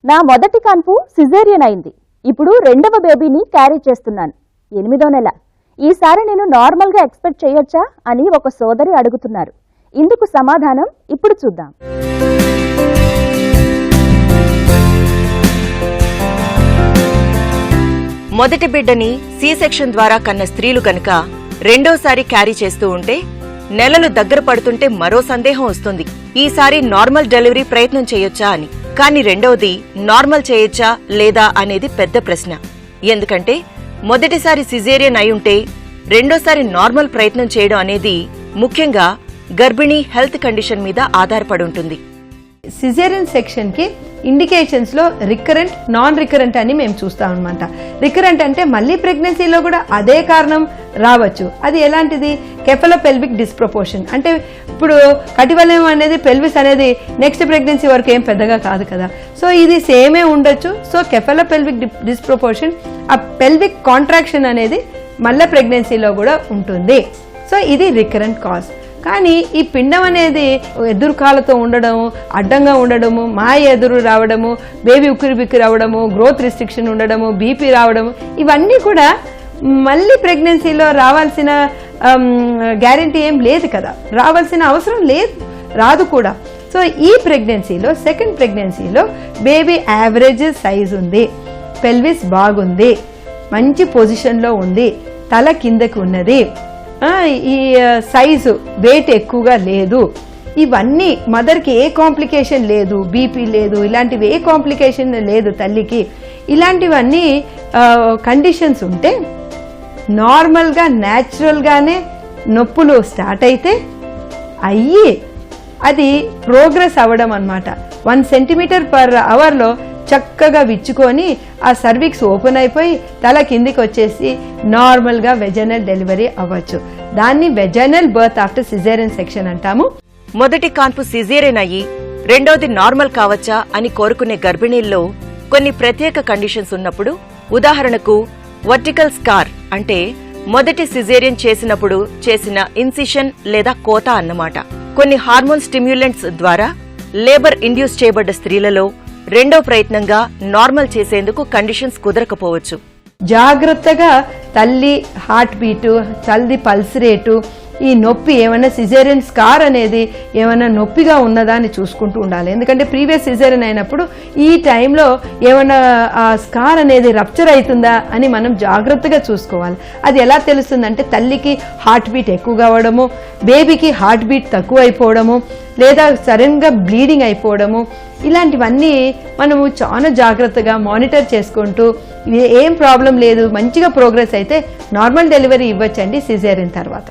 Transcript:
నా మొదటి కాన్పు సిజేరియన్ అయింది. ఇప్పుడు రెండవ బేబీని క్యారీ చేస్తున్నాను. 8వ నెల. ఈసారి నేను నార్మల్ గా ఎక్స్పెక్ట్ చేయొచ్చా అని ఒక సోదరి అడుగుతున్నారు. ఇందుకు సమాధానం ఇప్పుడు చూద్దాం. మొదటి బిడ్డని సి సెక్షన్ ద్వారా కన్న స్త్రీలు కనుక రెండోసారి క్యారీ చేస్తూ ఉంటే నెలలు దగ్గర పడుతుంటే మరో సందేహం వస్తుంది. ఈసారి నార్మల్ డెలివరీ ప్రయత్నం చేయొచ్చా అని. కానీ రెండవది నార్మల్ చేయొచ్చా లేదా అనేది పెద్ద ప్రశ్న. ఎందుకంటే మొదటిసారి సిజేరియన్ అయి ఉంటే రెండోసారి నార్మల్ ప్రయత్నం చేయడం అనేది ముఖ్యంగా గర్భిణీ హెల్త్ కండిషన్ మీద ఆధారపడి ఉంటుంది. సిజేరియన్ సెక్షన్ కి ఇండికేషన్స్ లో రికరెంట్, నాన్ రికరెంట్ అని మేము చూస్తాం అనమాట. రికరెంట్ అంటే మళ్ళీ ప్రెగ్నెన్సీలో కూడా అదే కారణం రావచ్చు. అది ఎలాంటిది? కెఫలోపెల్విక్ డిస్ప్రపోర్షన్. అంటే ఇప్పుడు కటివలయం అనేది పెల్విస్ అనేది నెక్స్ట్ ప్రెగ్నెన్సీ వరకు ఏం పెద్దగా కాదు కదా. సో ఇది సేమే ఉండొచ్చు. సో కెఫలోపెల్విక్ డిస్ప్రపోర్షన్, ఆ పెల్విక్ కాంట్రాక్షన్ అనేది మళ్ళీ ప్రెగ్నెన్సీలో కూడా ఉంటుంది. సో ఇది రికరెంట్ కాజ్. కానీ ఈ పిండం అనేది ఎదురుకాలతో ఉండడము, అడ్డంగా ఉండడము, ఎదురు రావడము, బేబీ ఉక్కిరి బిక్కిరి రావడము, గ్రోత్ రిస్ట్రిక్షన్ ఉండడము, బీపీ రావడము, ఇవన్నీ కూడా మళ్ళీ ప్రెగ్నెన్సీలో రావాల్సిన గ్యారంటీ ఏం లేదు కదా, రావాల్సిన అవసరం లేదు, రాదు కూడా. సో ఈ ప్రెగ్నెన్సీలో, సెకండ్ ప్రెగ్నెన్సీలో బేబీ యావరేజ్ సైజ్ ఉంది, పెల్విస్ బాగుంది, మంచి పొజిషన్లో ఉంది, తల కిందకి ఉన్నది, ఈ సైజు వెయిట్ ఎక్కువగా లేదు, ఇవన్నీ మదర్కి ఏ కాంప్లికేషన్ లేదు, బీపీ లేదు, ఇలాంటివి ఏ కాంప్లికేషన్ లేదు తల్లికి, ఇలాంటివన్నీ కండిషన్స్ ఉంటే నార్మల్గా న్యాచురల్గానే నొప్పులు స్టార్ట్ అయితే అయ్యి అది ప్రోగ్రెస్ అవ్వడం అన్నమాట. 1 cm/hourలో చక్కగా విచ్చుకొని ఆ సర్విక్స్ ఓపెన్ అయిపోయి తల కిందికి వచ్చేసి నార్మల్గా వెజైనల్ డెలివరీ అవ్వచ్చు. దాన్ని vaginal birth after caesarean section అంటాము. మొదటి కాన్పు సిజేరియన్ అయ్యి రెండోది నార్మల్ కావచ్చా అని కోరుకునే గర్భిణీల్లో కొన్ని ప్రత్యేక కండిషన్స్ ఉన్నప్పుడు, ఉదాహరణకు వర్టికల్ స్కార్ అంటే మొదటి సిజేరియన్ చేసినప్పుడు చేసిన ఇన్సిషన్ లేదా కోత అన్నమాట. కొన్ని హార్మోన్ స్టిమ్యులెంట్స్ ద్వారా లేబర్ ఇండ్యూస్ చేయబడ్డ స్త్రీలలో రెండో ప్రయత్నంగా నార్మల్ చేసేందుకు కండిషన్స్ కుదరకపోవచ్చు. జాగ్రత్తగా తల్లి హార్ట్ బీటు, తల్లి పల్స్ రేటు, ఈ నొప్పి ఏమైనా సిజేరియన్ స్కార్ అనేది ఏమైనా నొప్పిగా ఉన్నదా అని చూసుకుంటూ ఉండాలి. ఎందుకంటే ప్రీవియస్ సిజేరియన్ అయినప్పుడు ఈ టైంలో ఏమైనా ఆ స్కార్ అనేది రప్చర్ అవుతుందా అని మనం జాగ్రత్తగా చూసుకోవాలి. అది ఎలా తెలుస్తుందంటే తల్లికి హార్ట్ బీట్ ఎక్కువగా అవ్వడము, బేబీకి హార్ట్ బీట్ తక్కువ అయిపోవడము, లేదా సడన్గా బ్లీడింగ్ అయిపోవడము, ఇలాంటివన్నీ మనము చాలా జాగ్రత్తగా మానిటర్ చేసుకుంటూ ఏం ప్రాబ్లం లేదు, మంచిగా ప్రోగ్రెస్ అయితే నార్మల్ డెలివరీ ఇవ్వచ్చండి సిజేరియన్ తర్వాత.